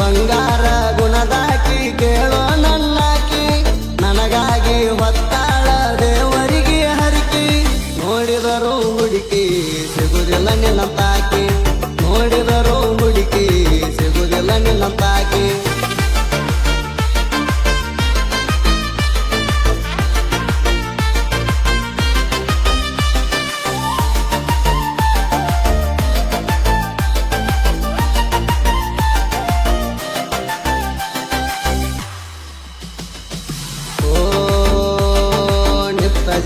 ಬಂಗಾರ ಗುಣದಾಕಿ ಕೇಳೋ ನನ್ನಾಕಿ ನನಗಾಗಿ ಹೊತ್ತಾಳ ದೇವರಿಗೆ ಹರಿಕಿ ನೋಡಿದರು ಹುಡುಕಿ ಸಿಗುದಿಲ್ಲ ನಿನ್ನಂತಾಕಿ ನೋಡಿದರು ಹುಡುಕಿ ಸಿಗುದಿಲ್ಲ ನಿನ್ನಂತಾಕಿ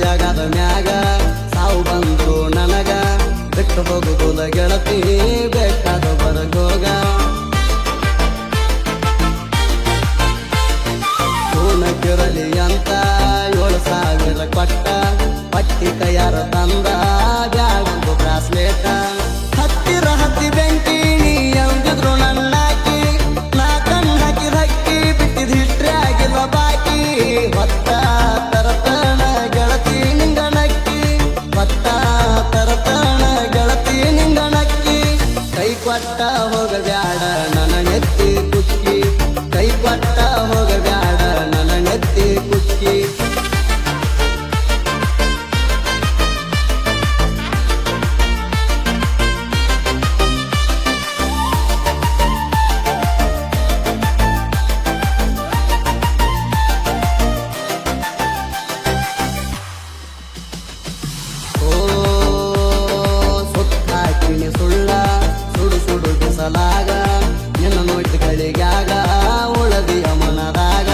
ಜಗದ ಮ್ಯಾಗ ಸಾವು ಬಂದ್ರು ನನಗ ಬಿಟ್ಟು ಹೋಗುವುದ ಗೆಳತಿ ಬೇಕಾದ ಬರಗೋಗ ಕೂನಕ್ಕಿರಲಿ ಅಂತ 7,000 ಕೊಟ್ಟ ಪಟ್ಟಿ ಕೈಯಾರ ತಂದ ಬ್ಯಾಡೊಂದು ಬ್ರಾಸ್ಲೇಟ ಹತ್ತಿರ ಹತ್ತಿ ಬೆಂಕಿ ನೀ ಅಂದಿದ್ರು ನನ್ನಾಕಿ ನಾ ಕಣ್ಣು ಹಾಕಿದ ಹಕ್ಕಿ ಬಿಟ್ಟಿದ ಹಿಟ್ರೆ ಆಗಿಲ್ಲ ಬಾಕಿ ಹೊತ್ತ ತರತನ ಗೆಳತಿ ನಿಂಗಣಕ್ಕಿ ಹೊತ್ತ ತರತನ ಗೆಳತಿ ನಿಂಗಣಕ್ಕಿ ಕೈ ಕೊಟ್ಟ ಹೋಗಬ್ಯಾಡ ನನ್ನ ನೆತ್ತಿ ಕುಕ್ಕಿ ಕೈ ಕೊಟ್ಟ ಹೋಗಬ್ಯಾಡ ನನ್ನ ನೆತ್ತಿ ಕುಕ್ಕಿ ಸುಳ್ಳ ಸುಡು ಸುಡು ಬಿಸಲಾಗ ನಿನ್ನ ನೋಟಗಳಿಗಾಗ ಉಳದಿಯ ಮನದಾಗ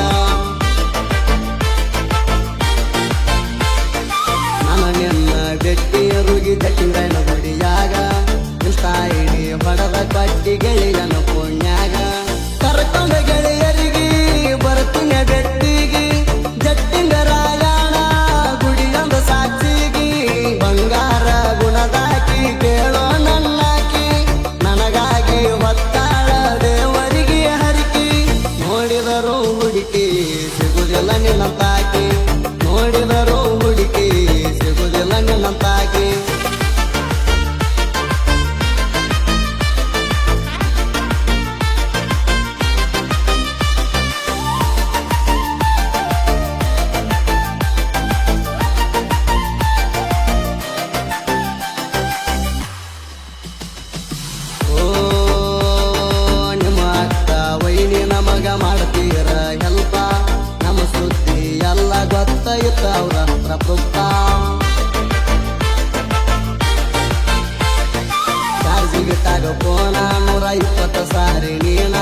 ನನ್ನ ನಿನ್ನ ಬೆಟ್ಟಿ ರುಗಿ ದಟ್ಟಿಂಗನ ಗುಡಿಯಾಗ ಇಷ್ಟಾಯಿಡಿ ಹೊಡದ ಕಟ್ಟಿ ಗೆಳೆಯನ ಪುಣ್ಯಾಗ ಕರ್ಕೊಂಡ ಗೆಳೆಯರಿಗೆ ಬರ್ತೀನಿ ಬೆಟ್ಟಿಗಿ ಜಟ್ಟಿಂಗ ರಾಯಣ ಗುಡಿಯೊಂದ ಸಾಕ್ಷಿಗಿ ಬಂಗಾರ ಗುಣದಾಕಿ ಕೇಳೋ ನನ್ನಾಕಿ ನನಗಾಗಿ ಹೊತ್ತಾಳ ದೇವರಿಗೆ ಹರಿಕಿ ನೋಡಿದರು ಹುಡುಕಿ ಸಿಗುದಿಲ್ಲ ನಿನ್ನಂತಾಕಿ ನೋಡಿದರು ಹುಡುಕಿ ಸಿಗುದಿಲ್ಲ ನಿನ್ನಂತಾಕಿ ನಮಗ ಮಾಡ್ತೀರ ಹೆಲ್ಪ ನಮ್ಮ ಸುದ್ದಿ ಎಲ್ಲ ಗೊತ್ತಾಯ್ತ ಅವ್ರ ಹತ್ರ ಪುಪ್ಪ ಚಾರ್ಜಿಗೆ ತಾಗ ಫೋನ 120 ಸಾರಿ ನೀನ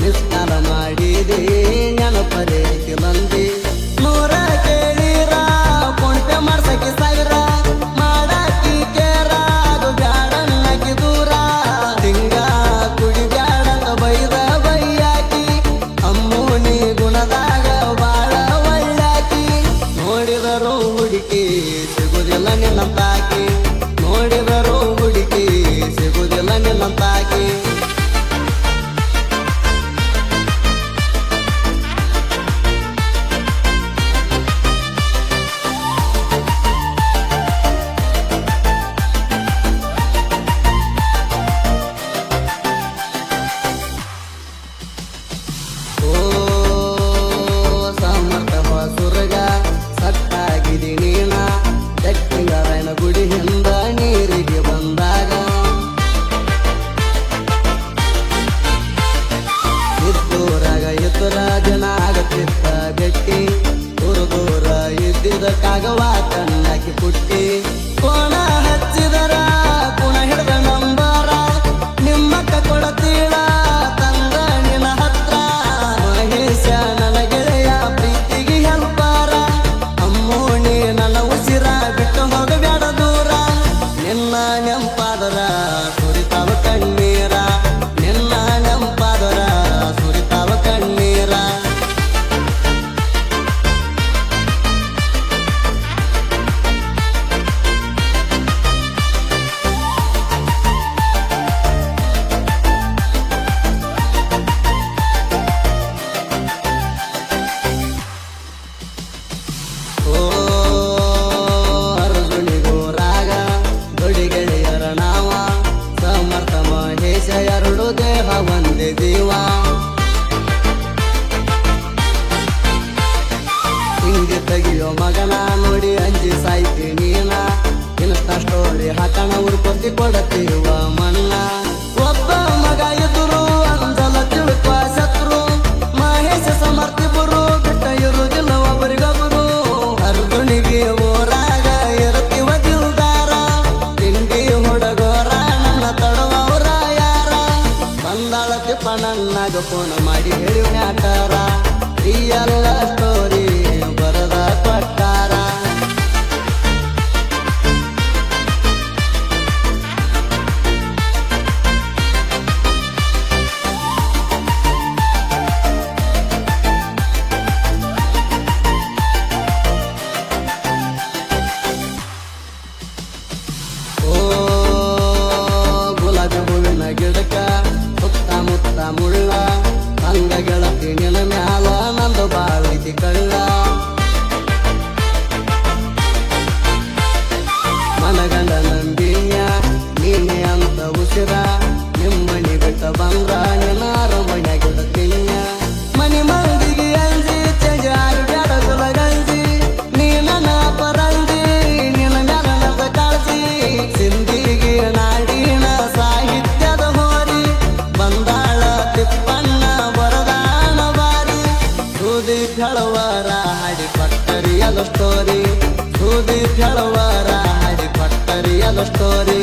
ನಿಸ್ಕಾರ ಮಾಡಿದಿ ನೆನಪರೇ ಕಿಲಂದಿ 100 ಕೇಳಿರ ಫೋನ್ ಪೇ ಮಾಡ್ಸಕ್ಕೆ 1000 ಮಾಡಾಕಿ ಕೇರ ಅದು ಬ್ಯಾಡನ್ನಕಿ ದೂರ ತಿಂಗ ಕುಡಿ ಬ್ಯಾಡಂತ ಬೈದ ಗುಣದಾಗ ಬಾಳ ಒಳ್ಳಾಕಿ ನೋಡಿದರು ಹುಡುಕಿ ಸಿಗುದಿಲ್ಲ ನಿನ್ನಂತಾಕಿ ನೋಡಿದರು ಹುಡುಕಿ ಸಿಗುದಿಲ್ಲ ನಿನ್ನಂತಾಕಿ ಗುಡಿ ಹಿಂದ ನೀರಿಗೆ ಬಂದಾಗ ಇದ್ದೂರಾಗ ಇತರ ಜನ ಆಗತ್ತಿತ್ತ ಬೆಟ್ಟಿ ದೂರ ಇದ್ದಿದ್ದಕ್ಕಾಗವ ಕಣ್ಣಾಕಿ ಪುಟ್ಟಿ ಕೋಣ ಹಚ್ಚಿದರ ಕುಣ ಹಿಡ್ದ ನಂಬರ ನಿಮ್ಮಕ್ಕ ಕೊಡತೀಳ ತಂದ ನಿನ್ನ ಹತ್ರ ಮಹೇಶ ನನ್ನ ಗೆಳೆಯ ಪ್ರೀತಿಗೆ ಹೆಲ್ಪಾರ ಅಮ್ಮೋಣಿ ನನ್ನ ಉಸಿರ ಬಿಟ್ಟು ಹೋಗಬ್ಯಾಡ ದೂರ ನಿನ್ನ ನೆಂಪಾದರ ಸುರಿತಾವ ಕಣ್ಣೀರ ನಿನ್ನ ನೆಂಪಾದರ ಸುರಿತಾವ ಕಣ್ಣೀರ ಎರಡು ದೇಹ ಒಂದೇ ಜೀವ ಬೆಳೆಯೋ ಮಗನ ನೋಡಿ ಅಂಜಿ ಸಾಯ್ತಿ ನೀನ ಇನ್ಸ್ಟಾ ಸ್ಟೋರಿ ಹಾಕಣ ಉರ್ಕೊತಿ ಕೊಡತೀವ ಮಣ್ಣ ಒಬ್ಬ ಮಗ ಎದುರು ಅಂಜಲ ತಿಳ್ಕೊ ಶತ್ರು ಮಹೇಶ ಸಮರ್ಥಿಬರು ಬಿಟ್ಟ ಇರುವುದಿಲ್ಲ ಒಬ್ಬರಿಗೊಬ್ಬರು ಅರ್ಜುನಿಗೆ ಊರಾಗ ಇರುತ್ತೀವ ದಿಲ್ದಾರ ತಿಂಡಿ ಹುಡುಗೋರ ನನ್ನ ತಡವರ ಯಾರ ಬಂದಾಳ ತಿಪ್ಪ ನನ್ನಾಗ ಫೋನ್ ಮಾಡಿ ಹೇಳಿ ಮ್ಯಾಟಾರ ಈ ಎಲ್ಲ ಸ್ಟೋರಿ ಬರದ ಕೊಟ್ಟಾರ ಗುಲಾಬಿ ಹೂವಿನ ಗಿಡಕ ಸುತ್ತಮುತ್ತ ಮುಳ್ಳ ಹಂಗ ಗೆಳತಿ ನಿನ್ನ ಮ್ಯಾಲ ನಂದು ಬಾಳೈತಿ ಕಳ್ಳ ಮನಗಂಡ ನಂಬಿಯ ನೀನೆ ಅಂತ ಉಸಿರ ನಿಮ್ಮನಿ ಬಿಟ್ಟ ಬಂದ್ರ ನಿನ್ನ ಅರಮನೆ ಗಿಡತಿನ್ಯ ಮನಿ ಮಂದಿಗೆ ಅಂಜಿ ಚಂಜ ಬ್ಯಾಡ ಗುಲಗಂಜಿ ನೀ ನನ್ನ ಪರಂಜಿ ನಿನ್ನ ಮ್ಯಾಲ ನದ ಕಾಳಜಿ ಸಿಂಧಿಗೆ ನಾಡಿನ ಸಾಹಿತ್ಯದ ಹೋರಿ ಬಂದಾಳ ತಿಪ್ಪಣ್ಣ ಬರದಾನ ಬಾರಿ ಸೂದಿ ಕೆಳವರ ಹಾಡಿ ಪಟ್ಟರಿಯಲು ಸ್ಟೋರಿ ಸೂದಿ ಕೆಳವರ ಹಾಡಿ ಪಟ್ಟರಿಯಲು ಸ್ಟೋರಿ